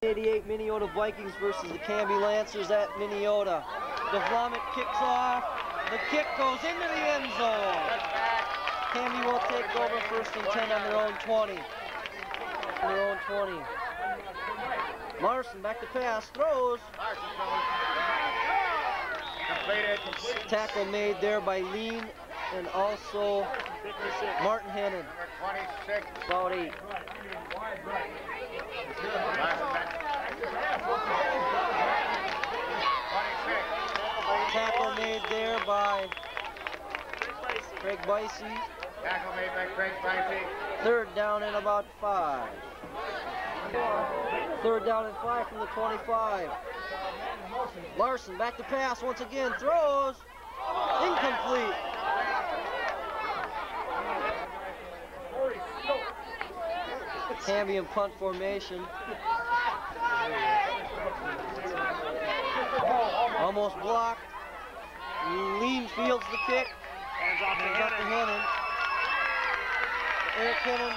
88 Minneota Vikings versus the Canby Lancers at Minneota. The vomit kicks off. The kick goes into the end zone. Canby will take over 1st and 10 on their own 20. Larson back to pass, throws. Tackle made there by Lean and also Martin Hennon. About 8. Tackle made there by Craig Bicey. Tackle made by Craig Bicey. 3rd down and about 5. 3rd down and 5 from the 25. Larson back to pass once again, throws. Incomplete. Canby in punt formation. Almost blocked. Lean fields the kick. Hands off to Hennon. Eric Hennon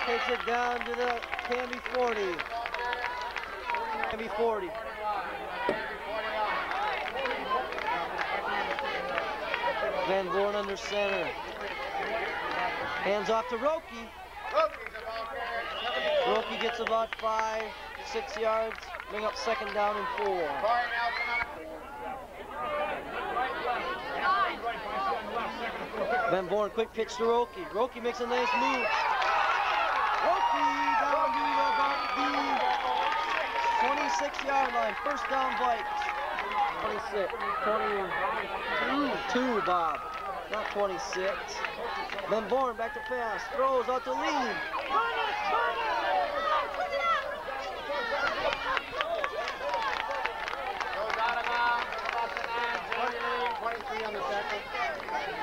takes it down to the Canby 40. Canby 40. Van Born under center. Hands off to Roki. Roki gets about 5-6 yards. Bring up 2nd down and 4. Van Born, quick pitch to Roki. Roki makes a nice move. Roki down to about the 26-yard line. 1st down Vikes. 22, Bob. Not 26. Van Born back to pass. Throws out to Lean.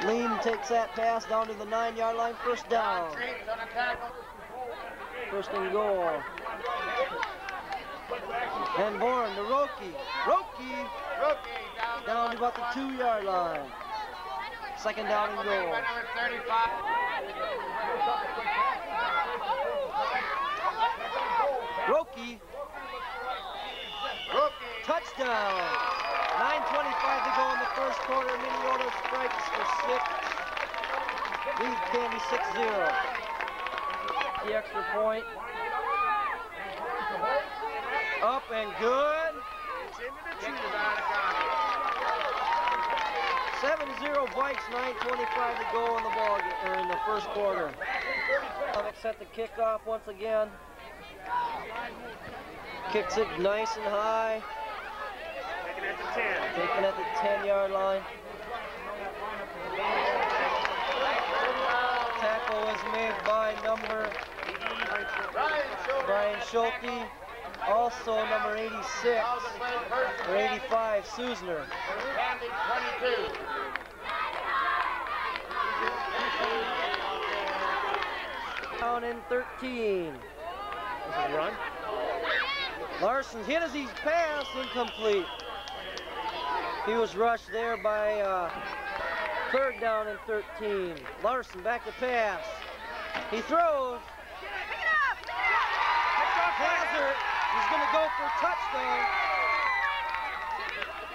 Lean takes that pass down to the 9-yard line. 1st down. 1st and goal. Van Born to Roki. Roki down to about the 2-yard line. 2nd down and goal. Roki. Touchdown. 9:25 to go in the 1st quarter. Minneota strikes for 6. Lead Canby 6-0. The extra point. Up and good. 7-0 Vikes, 9:25 to go in the ball or in the 1st quarter. Set the kickoff once again. Kicks it nice and high. Taken at the 10-yard line. Tackle was made by number Brian Schulte. Also number 86 or 85, Susner. Down in 13. This is run. Larson's hit as he's passed, incomplete. He was rushed there by 3rd down and 13. Larson back to pass. He throws. Hazard is going to go for touchdown.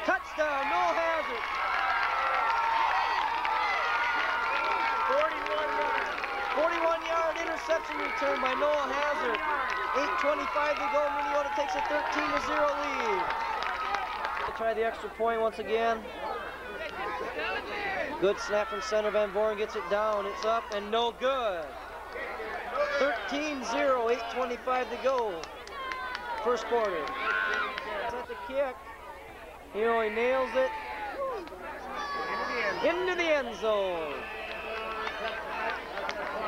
Touchdown, no Hazard. 41-yard interception return by Noah Hazard. 8:25 to go. Minneota takes a 13-0 lead. Try the extra point once again. Good snap from center. Van Born gets it down. It's up and no good. 13-0, 8:25 to go. 1st quarter. Set the kick. He only nails it. Into the end zone.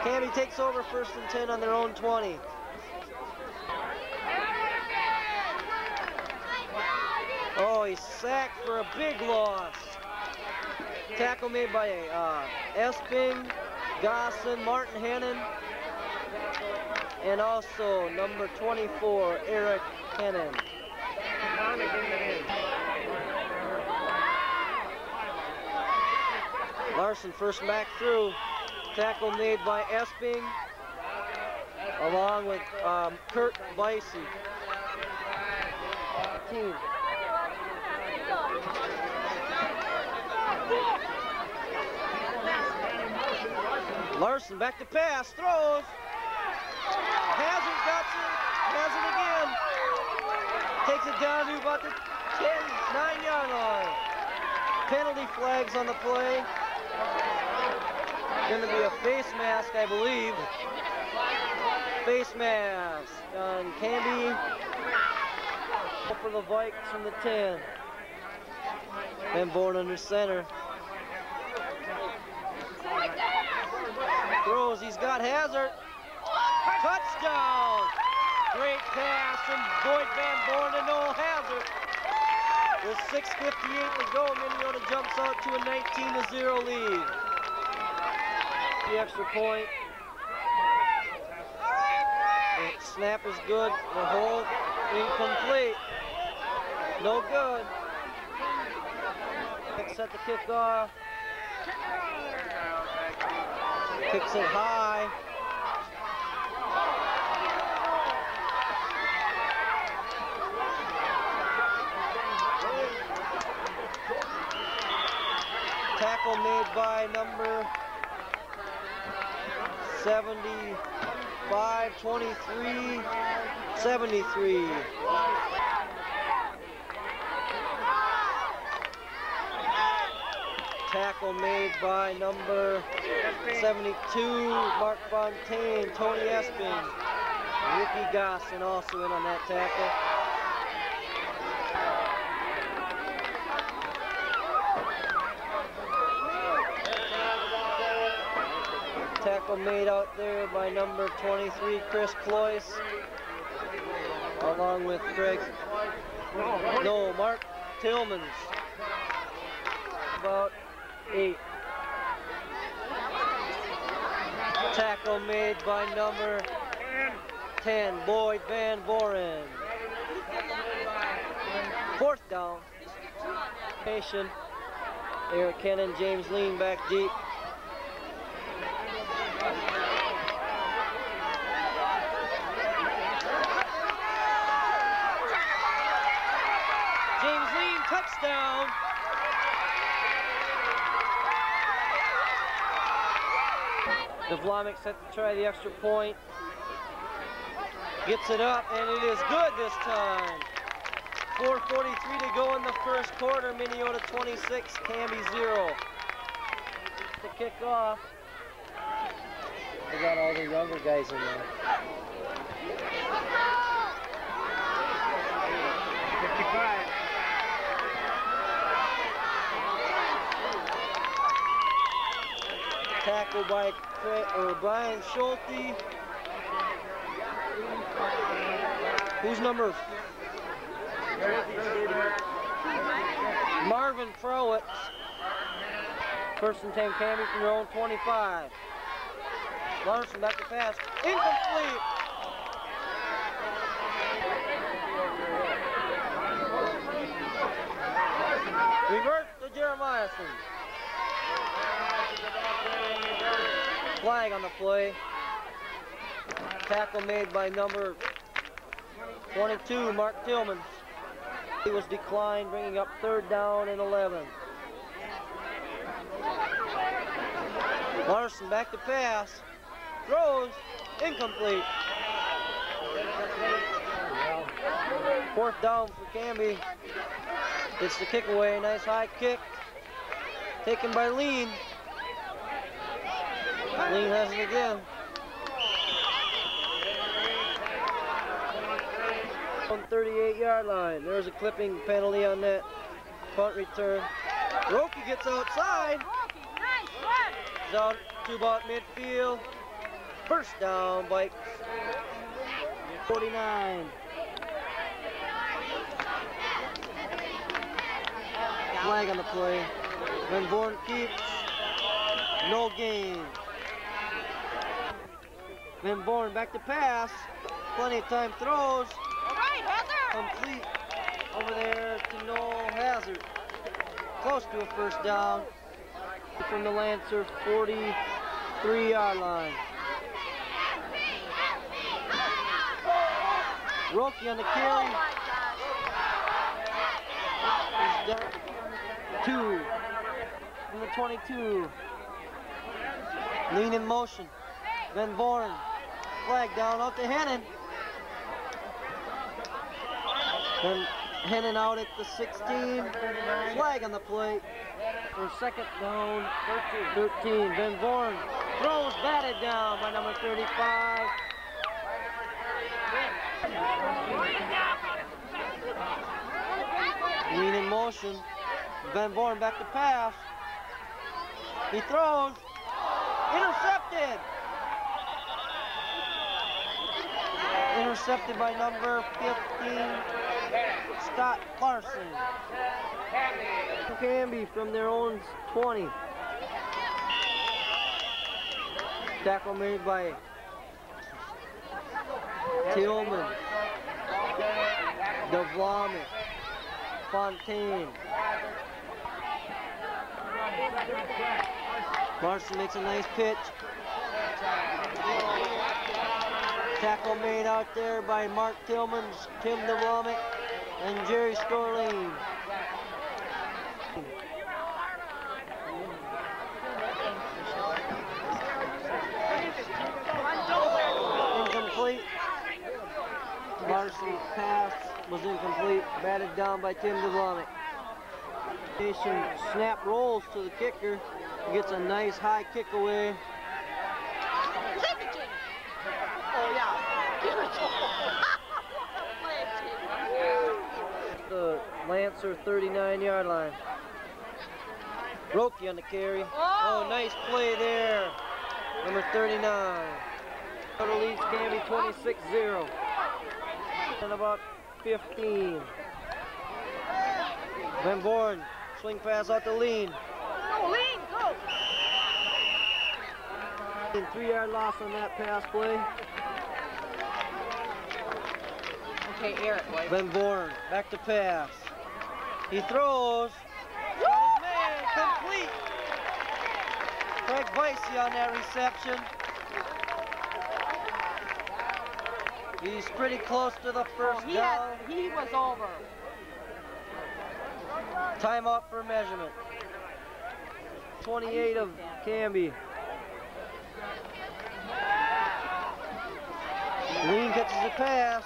Canby takes over 1st and 10 on their own 20. Oh, he's sacked for a big loss. Tackle made by Esping, Gosson, Martin Hennon, and also number 24, Eric Hennon. Larson first back through. Tackle made by Esping, along with Kurt Bicey. 13. Larson back to pass, throws. Hazard got it, has it again. Takes it down to about the 9-yard line. Penalty flags on the play. Going to be a face mask, I believe. Face mask on Canby. For the Vikings from the 10. Van Born under center. Throws, he's got Hazard. Touchdown! Great pass from Boyd Van Born to Noel Hazard. With 6:58 to go, Minneota jumps out to a 19-0 lead. The extra point. The snap is good. The hold incomplete. No good. Set the kickoff. Kicks it high. Tackle made by number 75, 23, 73. Tackle made by number 72, Mark Fontaine, Tony Esping. Ricky Gosson also in on that tackle. Tackle made out there by number 23, Chris Cloyce, along with Mark Tillmans. About 8. Tackle made by number 10, Boyd Van Voren. 4th down. Patient. Eric Kennan, James Lean back deep. James Lean, touchdown. Devlamic set to try the extra point. Gets it up, and it is good this time. 4:43 to go in the first quarter. Minneota 26, Canby 0. To kick off. They got all the younger guys in there. 55. Tackle by Brian Schulte. Who's number? Marvin Frowitz. First and 10, Canby from their own 25. Larson back to pass. Incomplete. Reverse to Jeremiahson. Flag on the play. Tackle made by number 22, Mark Tillman. He was declined, bringing up 3rd down and 11. Larson back to pass. Throws. Incomplete. 4th down for Canby. It's the kick away. Nice high kick. Taken by Lean. Lean has it again. On 38-yard line. There's a clipping penalty on that punt return. Roki gets outside. He's out to about midfield. 1st down, Vikes. 49. Flag on the play. Van Born keeps. No gain. Van Born back to pass. Plenty of time throws. Complete over there to Noel Hazard. Close to a 1st down. From the Lancer 43-yard line. Roki on the carry. down. 2 from the 22. Lean in motion. Van Born. Flag down out to Hennon. Then Hennon out at the 16. Flag on the plate. For second down, 13. Van Born throws, batted down by number 35. Lean in motion. Van Born back to pass. He throws. Intercepted. Intercepted by number 15, Scott Larson. Canby from their own 20. Tackle made by Tillman, DeVlamic, Fontaine. Larson makes a nice pitch. Tackle made out there by Mark Tillman, Tim DeVlamic, and Jerry Storlane. Incomplete. Larson's pass was incomplete, batted down by Tim DeVlamic. Snap rolls to the kicker, gets a nice high kick away. The Lancer 39-yard line. Roki on the carry. Oh, nice play there. Number 39. Total leads Canby 26-0. And about 15. Van Born, swing pass out to Lean. Go, Lean, go! 3-yard loss on that pass play. Okay, Eric, boy. Van Born, back to pass. He throws. Got his man, complete. Craig Vicey on that reception. He's pretty close to the first down. He was over. Timeout for measurement. 28 of Canby. Lean catches the pass.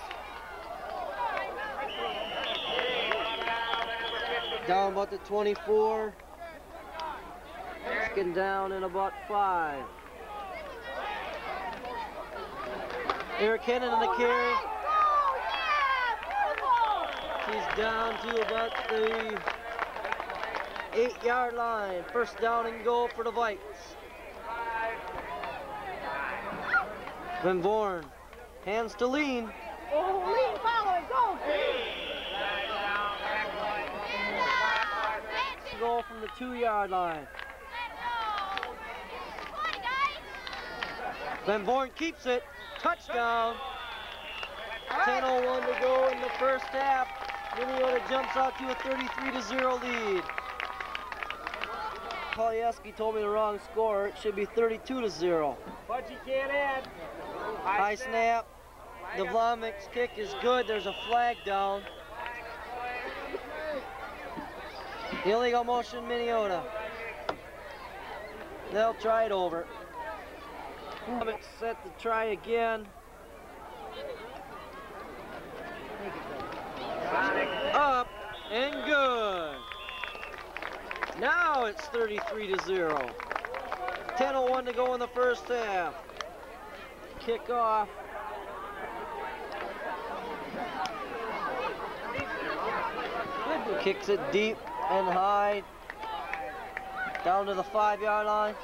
Down about the 24. Getting down in about 5. Eric Hennon on the carry. He's down to about the 8-yard line. First down and goal for the Vikes. Van Born, hands to Lean. Oh, Lean, follow it, go! Goal from the 2-yard line. Van Born keeps it. Touchdown. 10:01 to go in the first half. Minneota jumps out to a 33-0 lead. Polieski told me the wrong score. It should be 32-0. But you can't add. High snap. DeVlamic's kick is good. There's a flag down. Illegal motion, Minneota. They'll try it over. DeVlamic's set to try again. Up and good. Now it's 33-0. 10:01 to go in the first half. Kickoff. Kicks it deep and high. Down to the 5-yard line.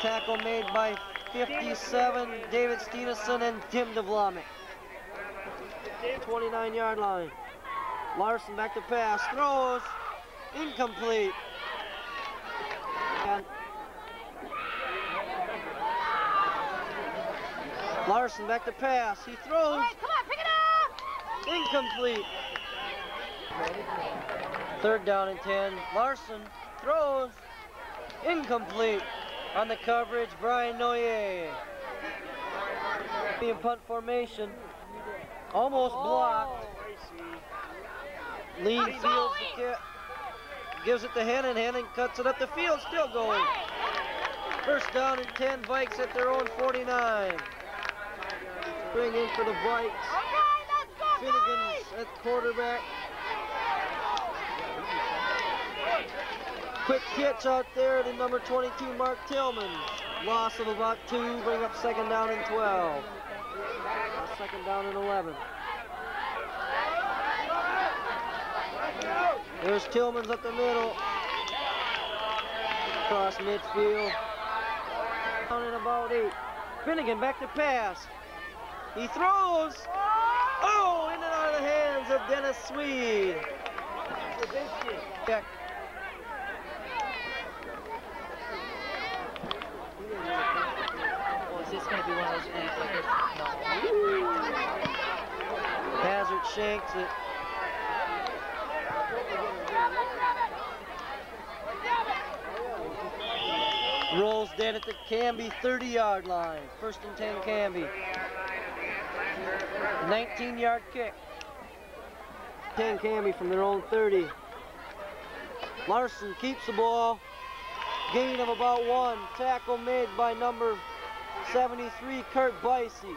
Tackle made by 57, David Steenison and Tim DeVlamic. 29-yard line. Larson back to pass, throws, incomplete. And Larson back to pass, he throws. Hey, come on, pick it up! Incomplete. Third down and 10. Larson throws. Incomplete. On the coverage, Brian Noyer. In punt formation. Almost blocked. Lean fields the kick. Gives it to Hennon. Hennon cuts it up the field. Still going. First down and 10. Vikes at their own 49. Bring in for the Vikes. Finnegan's at quarterback. Quick pitch out there to number 22, Mark Tillman. Loss of about 2. Bring up second down and 12. Second down and 11. There's Tillman's up the middle. Across midfield. Down in about 8. Finnegan back to pass. He throws. Oh, in and out of the hands of Dennis Swede. Check. Oh, is this going to be one of those things like this? No. Hazard shanks it. Rolls dead at the Canby 30-yard line. First and 10 Canby. 19-yard kick. 10 Canby from their own 30. Larson keeps the ball. Gain of about 1. Tackle made by number 73, Kurt Bicey.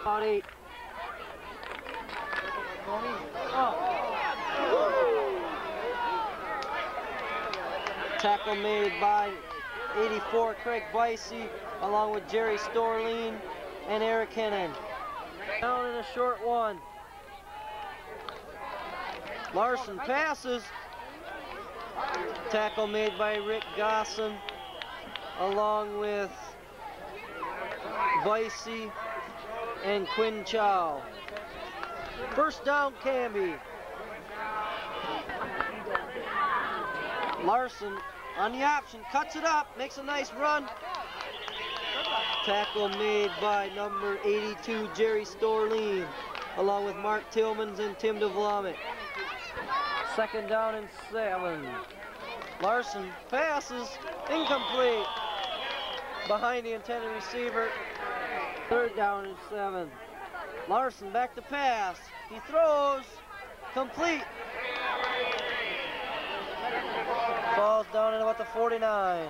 About 8. Tackle made by 84, Craig Bicey, along with Jerry Storleen and Eric Hennon. Down in a short one. Larson passes. Tackle made by Rick Gosson, along with Bicey and Quinn Chow. First down, Canby. Larson on the option, cuts it up, makes a nice run. Tackle made by number 82, Jerry Storleen, along with Mark Tillmans and Tim DeVlamic. Second down and 7. Larson passes, incomplete. Behind the intended receiver. Third down and 7. Larson back to pass. He throws, complete. Falls down at about the 49.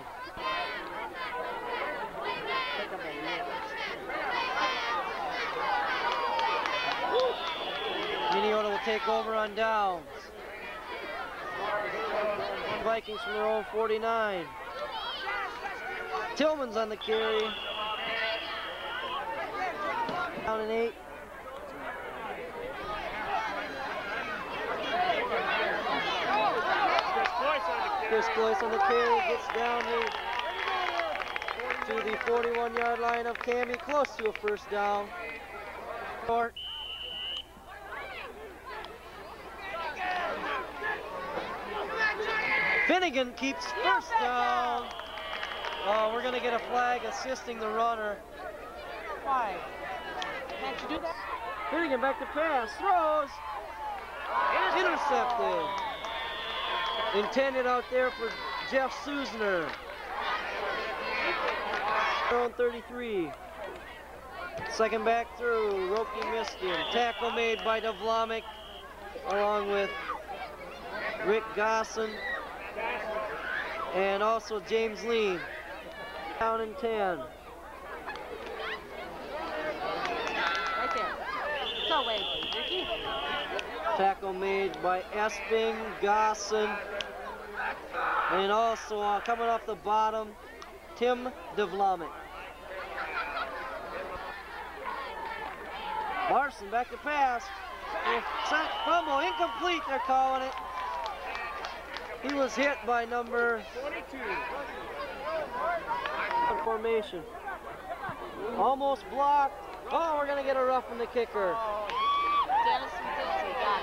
Minneota will take over on downs. Vikings from their own 49. Tillman's on the carry. Down and 8. Chris Cloyce on the carry, gets down here to the 41-yard line of Canby, close to a first down. Short. Finnegan keeps first down. Oh, we're going to get a flag assisting the runner. Why? Can't you do that? Finnegan back to pass, throws, intercepted. Intended out there for Jeff Susner. On 33. Second back through, Roki missed him. Tackle made by DeVlamic, along with Rick Gosson and also James Lean. Down in 10. Right there. So wait, Ricky. Tackle made by Esping, Gosson, and also coming off the bottom, Tim DeVlamic. Larson back to pass. Fumble, incomplete, they're calling it. He was hit by number 22. Formation. Almost blocked. Oh, we're gonna get a rough from the kicker. Dennis Smith, got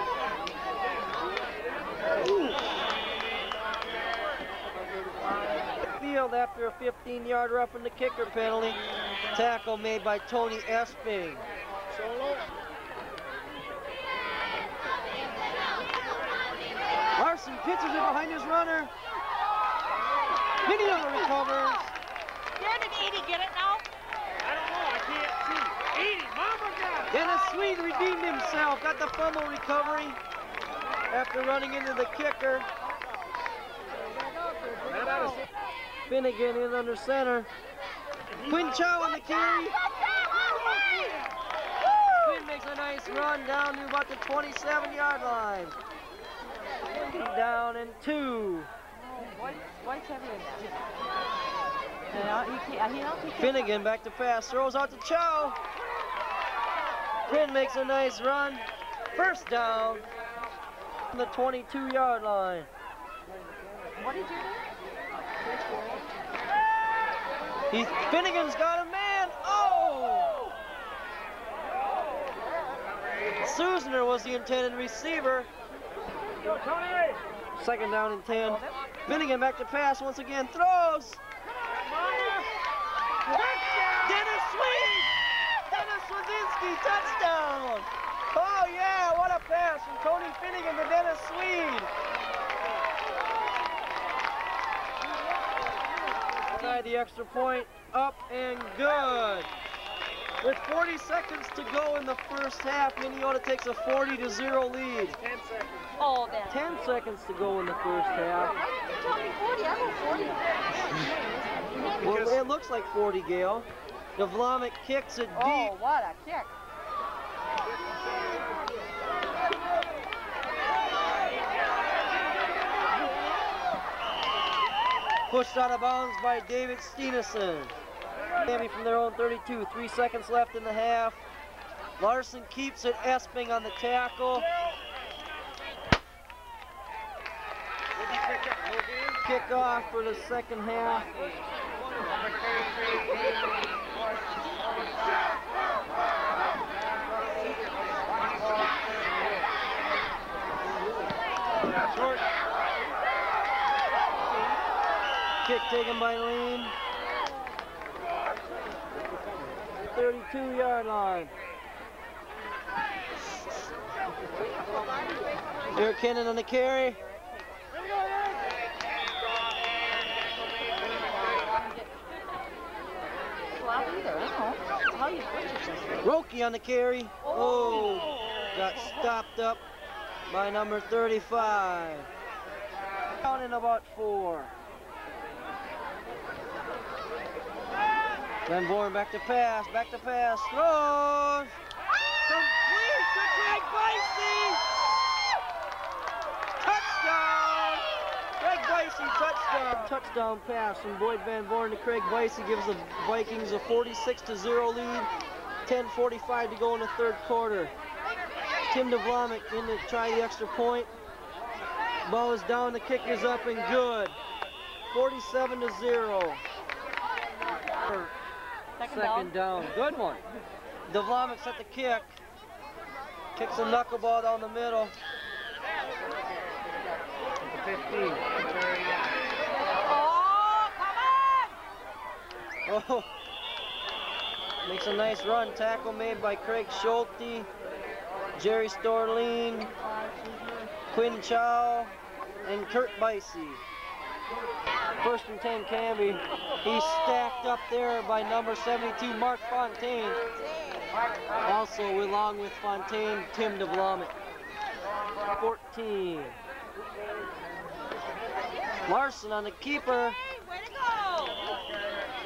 it. Field after a 15-yard rough from the kicker penalty. Tackle made by Tony Esping. Larson pitches it behind his runner. Minneota recovers. Where did Edie get it now? I don't know, I can't see. 80, Mama got it. Dennis Swede redeemed himself, got the fumble recovery. after running into the kicker. Finnegan in under center. Quinn Chow on the carry. Quinn makes a nice run down to about the 27-yard line. Down and 2. White's heavier than that. Finnegan back to pass, throws out to Chow. Quinn makes a nice run. First down on the 22-yard line. What did you do? Finnegan's got a man. Oh! Susner was the intended receiver. Second down and 10. Finnegan back to pass once again. Throws. Dennis Sweet! Dennis Swazinski, touchdown! Oh yeah, what a pass from Tony Finnegan to Dennis Swede. Inside the extra point, up and good. With 40 seconds to go in the first half, Minneota takes a 40-0 lead. 10 seconds. Oh, then. 10 seconds to go in the first half. Why did you tell me 40? I know 40. Well, it looks like 40, Gail. Devlamic kicks it deep. Oh, what a kick. Pushed out of bounds by David Steenison. Canby from their own 32. 3 seconds left in the half. Larson keeps it. Esping on the tackle. Kickoff for the second half. Short. Kick taken by Lean. 32-yard line. Eric Kennan on the carry. Roki on the carry. Oh, got stopped up by number 35. Down in about 4. Van Born back to pass, throws. Complete to Craig Vicey. Touchdown! Craig Vicey, touchdown. Touchdown pass from Boyd Van Born to Craig Vicey gives the Vikings a 46-0 lead. 10:45 to go in the third quarter. Tim Devlamic in to try the extra point. Ball is down, the kick is up and good. 47-0. Second down. Good one. Devlamic set the kick. Kicks a knuckleball down the middle. 15. Oh, makes a nice run. Tackle made by Craig Schulte, Jerry Storleen, Quinn Chow, and Kurt Vicey. First and 10, Canby. He's stacked up there by number 72, Mark Fontaine. Also, along with Fontaine, Tim Devlamic. 14. Larson on the keeper.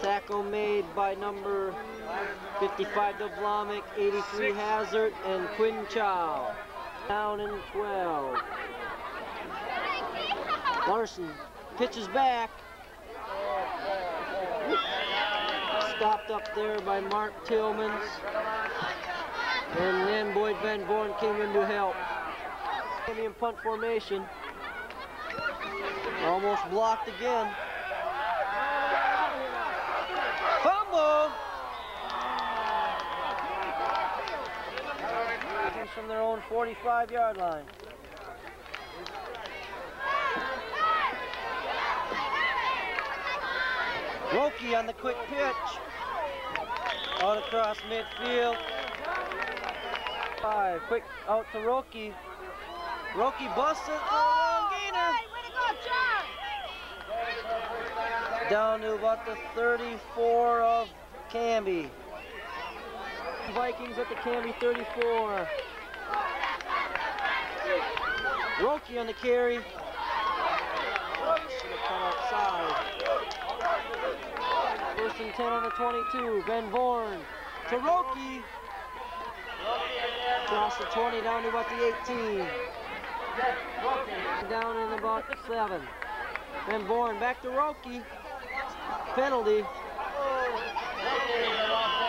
Tackle made by number 55, Devlamic, 83, Hazard, and Quinn Chow. Down in 12. Larson pitches back. Stopped up there by Mark Tillmans. And then Boyd Van Born came in to help. Indian punt formation. Almost blocked again. Fumble! From their own 45-yard line. Roki on the quick pitch. Out across midfield. 5. Quick out to Roki. Roki busts it for a long gainer. Down to about the 34 of Canby. Vikings at the Canby 34. Roki on the carry. Should have come outside. First and 10 on the 22. Van Vorn to Roki. Across the 20 down to about the 18. Down in about 7. Van Vorn back to Roki. Penalty.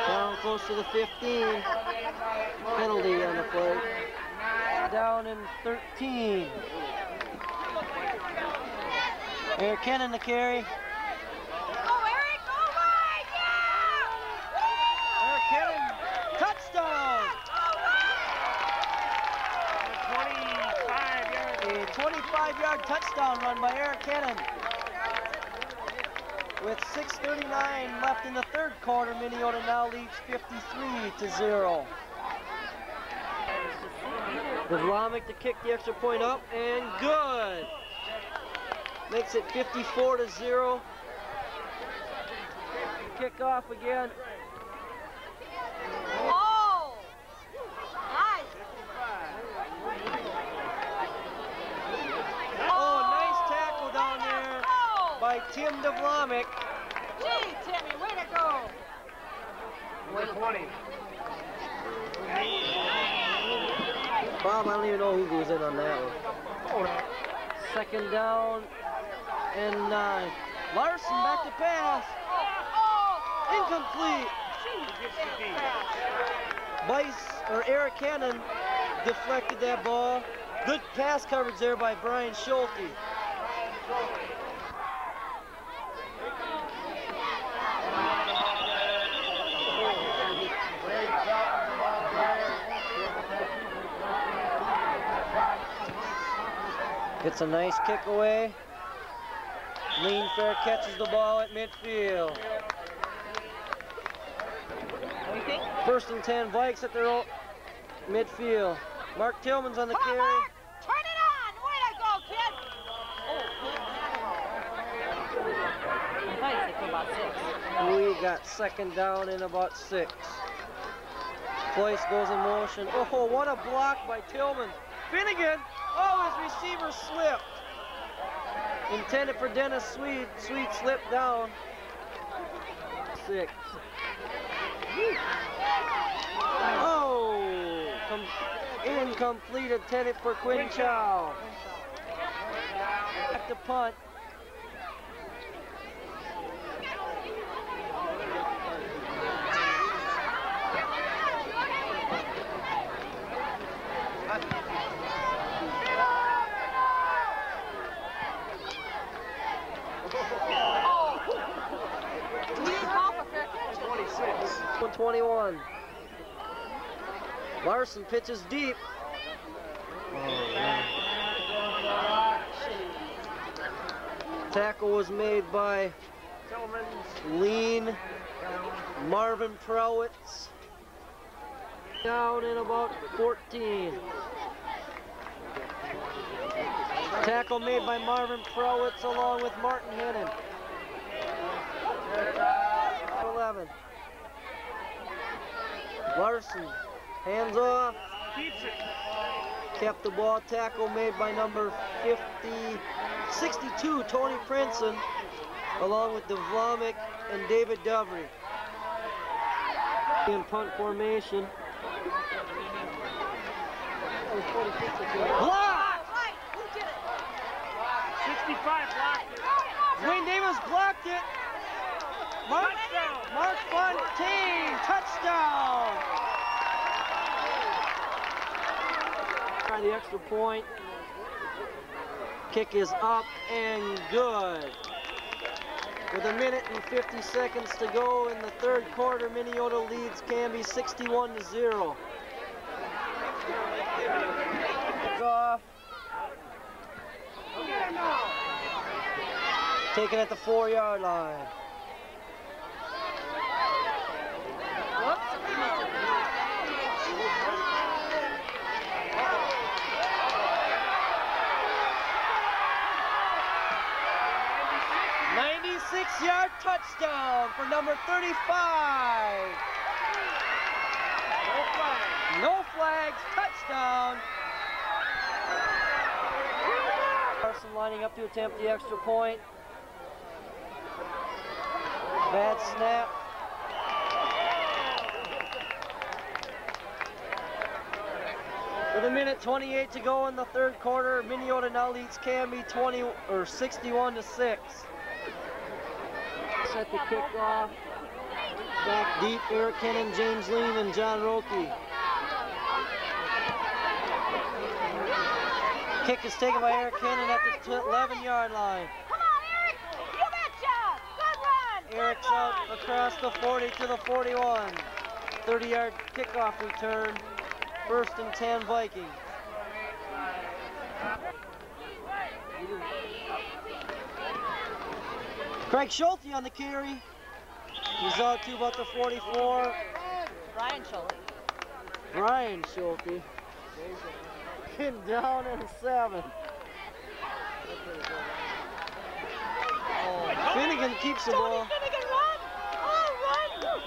Down close to the 15. Penalty on the play. Down in 13. Eric Kennan the carry. Oh, Eric, go right, yeah! Eric Kennan, touchdown! 25 yards. A 25-yard touchdown run by Eric Kennan. With 6:39 left in the third quarter, Minneota now leads 53-0. Vlamic to kick the extra point up, and good. Makes it 54-0. Kick off again. Oh! Nice! Oh, nice tackle down there by Tim DeVlamic. Gee, Timmy, way to go! Number 20. Bob, I don't even know who goes in on that one. Second down and 9. Larson back to pass. Incomplete. Eric Cannon deflected that ball. Good pass coverage there by Brian Schulte. Gets a nice kick away. Lean Fair catches the ball at midfield. First and 10, Vikes at their own midfield. Mark Tillman's on the carry. Mark, turn it on! Way to go, kid! We got second down in about 6. Place goes in motion. Oh, what a block by Tillman. Finnegan. Oh, his receiver slipped. Intended for Dennis Sweet. Sweet slipped down. 6. Oh, incomplete, intended for Quinn Chow. Back to punt. Six. 21. Larson pitches deep. Tackle was made by Lean Marvin Prowitz. Down in about 14. Tackle made by Marvin Prowitz along with Martin Hennon. 11. Larson, hands off. Keeps it. Kept the ball. Tackle made by number 62, Tony Princeton, along with DeVlamic and David Dovry. In punt formation. Block! 65 blocked it. Dwayne Davis blocked it. Mark Fontaine, touchdown! Try the extra point. Kick is up and good. With a minute and 50 seconds to go in the third quarter, Minneota leads Canby 61-0. Off. Taken at the 4-yard line. 96-yard touchdown for number 35. No flags, touchdown. lining up to attempt the extra point. Bad snap. With 1:28 to go in the third quarter, Minneota now leads Canby 61-6. Set the kickoff. Back deep, Eric Hennon, James Lean, and John Roki. Kick is taken by Eric Hennon at the 11-yard line. Come on, Eric! You betcha! Good run! Eric's out across the 40 to the 41. 30-yard kickoff return. 1st and 10 Vikings. Craig Schulte on the carry. He's out to about the 44. Brian Schulte. Brian Schulte. Getting down in 7. Finnegan keeps the ball. Finnegan, run! Oh, run!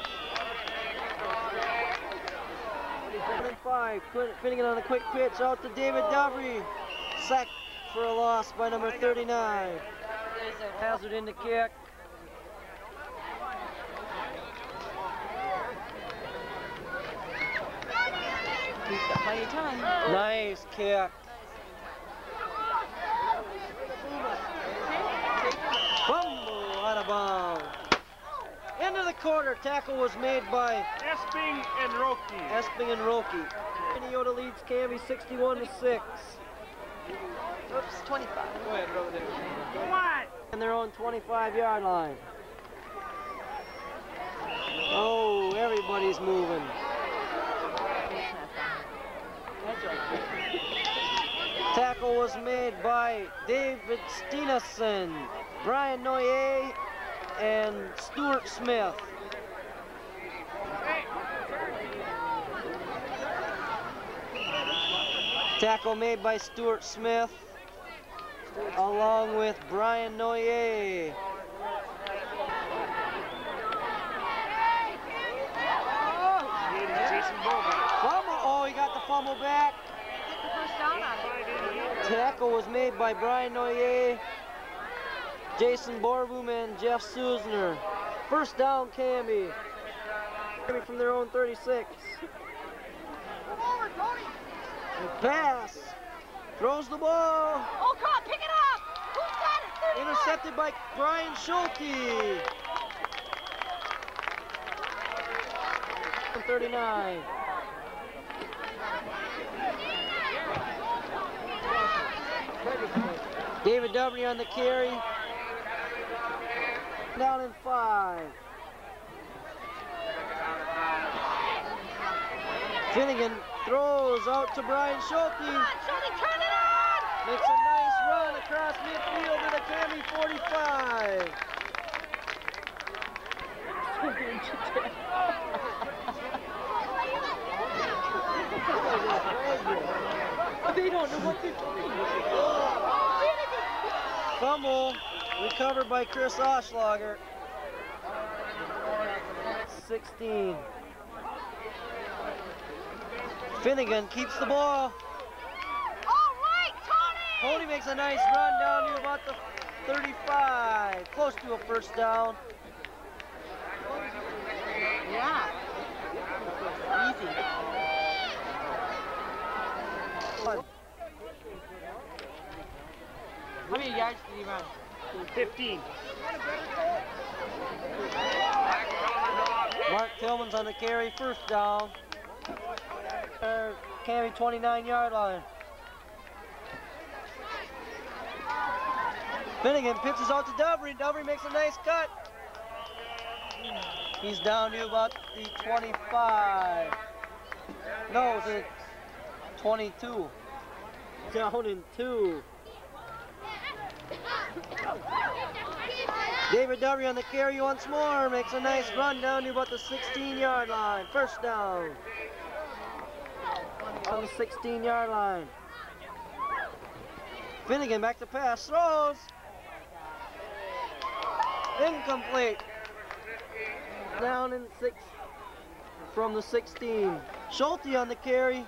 5. Finnegan on a quick pitch out to David Dovry. Sacked for a loss by number 39. Hazard in the kick. He's got plenty of time. Nice kick. Fumble out of bounds. End of the quarter. Tackle was made by Esping and Roki. Esping and Roki. Minneota leads Canby 61-6. Oops, 25. Go ahead, throw it there. Come on! And their own 25-yard line. Oh, everybody's moving. That's right. Tackle was made by David Steenison, Brian Noyer, and Stuart Smith. Tackle made by Stuart Smith, along with Brian Noyer. Fumble. Oh, he got the fumble back. Get the first down on it. Tackle was made by Brian Noyer, Jason Borboom, and Jeff Susner. First down, Canby. Canby from their own 36. Pass. Throws the ball. Oh, come on, pick it up! Who's got it? 31. Intercepted by Brian Schulte. 39. David W. on the carry. Down in 5. Finnegan throws out to Brian Schulte. Come on, Schulte, turn it on! Makes a nice run across midfield to the Canby 45. They don't know what they're doing. Fumble recovered by Chris Oschlager. 16. Finnegan keeps the ball. All right, Tony! Tony makes a nice run down to about the 35. Close to a first down. Yeah. Easy. How many yards did he run? 15. Mark Tillman's on the carry, first down. Canby 29-yard line. Finnegan pitches out to Dovry. Dovry makes a nice cut. He's down to about the 25. No, the 22. Down in 2. David Dovry on the carry once more. Makes a nice run down to about the 16-yard line. First down. On the 16-yard line. Finnegan back to pass. Throws. Incomplete. Down in 6 from the 16. Schulte on the carry.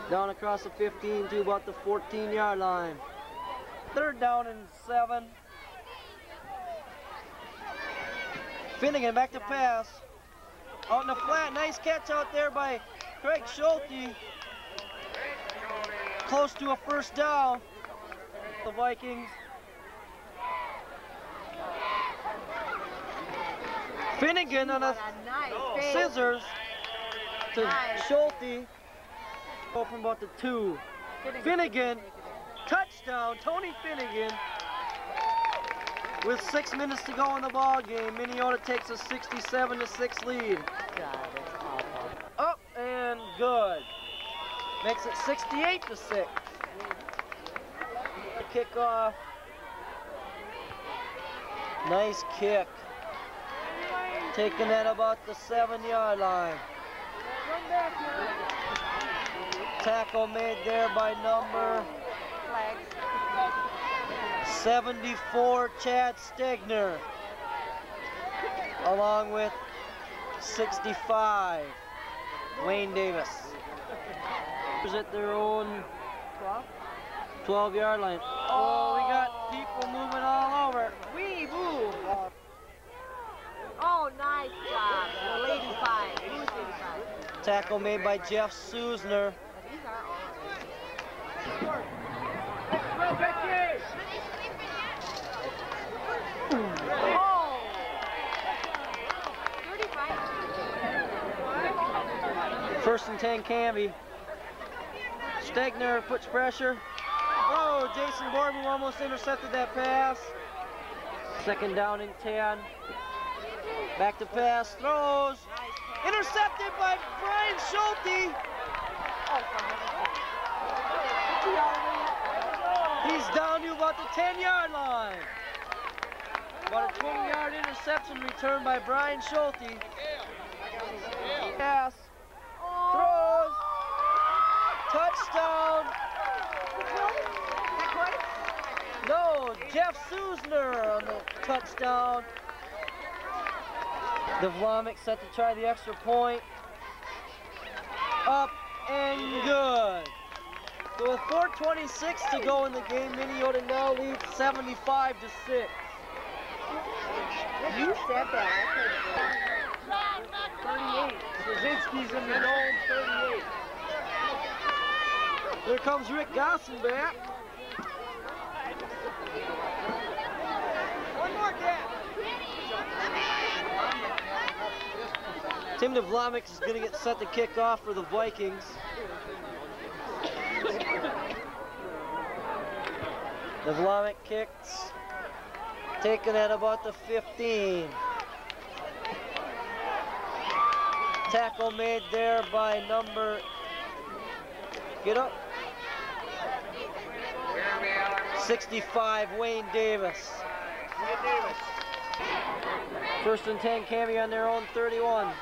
Down across the 15 to about the 14-yard line. 3rd down and 7. Finnegan back to pass. Out in the flat, nice catch out there by Craig Schulte. Close to a 1st down. The Vikings. Finnegan on a scissors to Schulte. Go from about the 2. Finnegan, touchdown, Tony Finnegan. With 6 minutes to go in the ball game, Minneota takes a 67-6 lead. Up and good. Makes it 68-6. Kickoff. Nice kick. Taking at about the 7-yard line. Tackle made there by number 74, Chad Stegner, along with 65, Wayne Davis. Is at their own 12-yard line. Oh, we got people moving all over. We move. Oh, nice job. Well, 85. Who's 85? Tackle made by Jeff Susner. These are all. Oh! 35. 1st and 10, Canby. Stegner puts pressure. Oh, Jason Borbu almost intercepted that pass. 2nd down and 10. Back to pass, throws. Intercepted by Brian Schulte. He's down to about the 10-yard line. About a 20-yard interception return by Brian Schulte. Pass, throws, touchdown. No, Jeff Susner on the touchdown. The Vlamic set to try the extra point. Up and good. So with 4:26 to go in the game, Minneota now leads 75-6. You said that. 38. Brzezinski's in the zone, 38. There comes Rick Gosson back. One more gap. Tim Vlamic is going to get set to kick off for the Vikings. The Vlamic kicks, taken at about the 15. Tackle made there by number, get up, 65, Wayne Davis. 1st and 10, Cami on their own 31.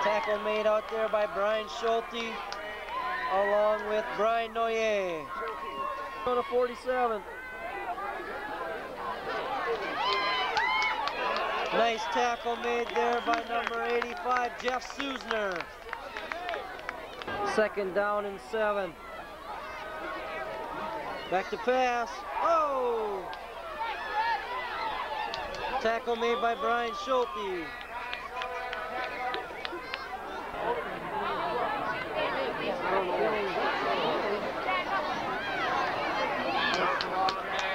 Tackle made out there by Brian Schulte, along with Brian Noyer. Go to 47. Nice tackle made there by number 85, Jeff Susner. 2nd down and 7. Back to pass. Oh! Tackle made by Brian Schulte.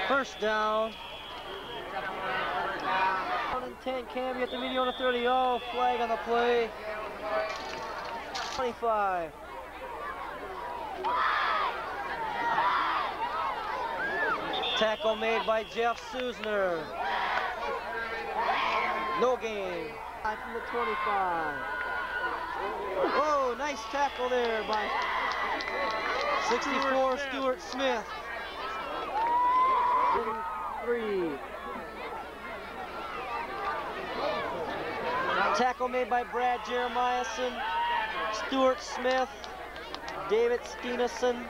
First down. 1 and 10, Canby at the Minneota 30. Oh, flag on the play. 25. Tackle made by Jeff Susner. No gain. From the 25. Whoa, nice tackle there by 64, Stuart Smith. 3. Tackle made by Brad Jeremiahson, Stuart Smith, David Steenison.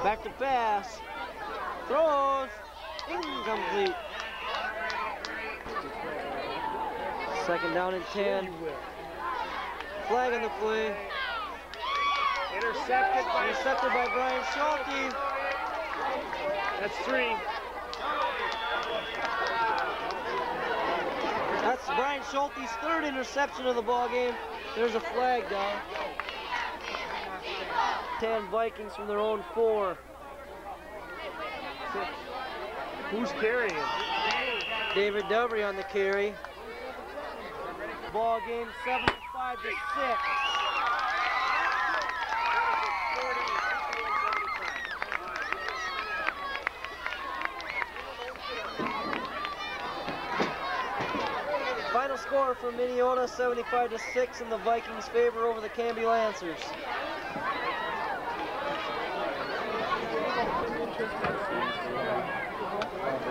Back to pass. Throws. Incomplete. Second down and 10. Flag on the play. Intercepted by Brian Schulte. That's 3. That's Brian Schulte's third interception of the ball game. There's a flag down. 10 Vikings from their own 4. Who's carrying? David Dubry on the carry. Ball game 75 to 6. Final score for Minneota, 75 to 6 in the Vikings' favor over the Canby Lancers.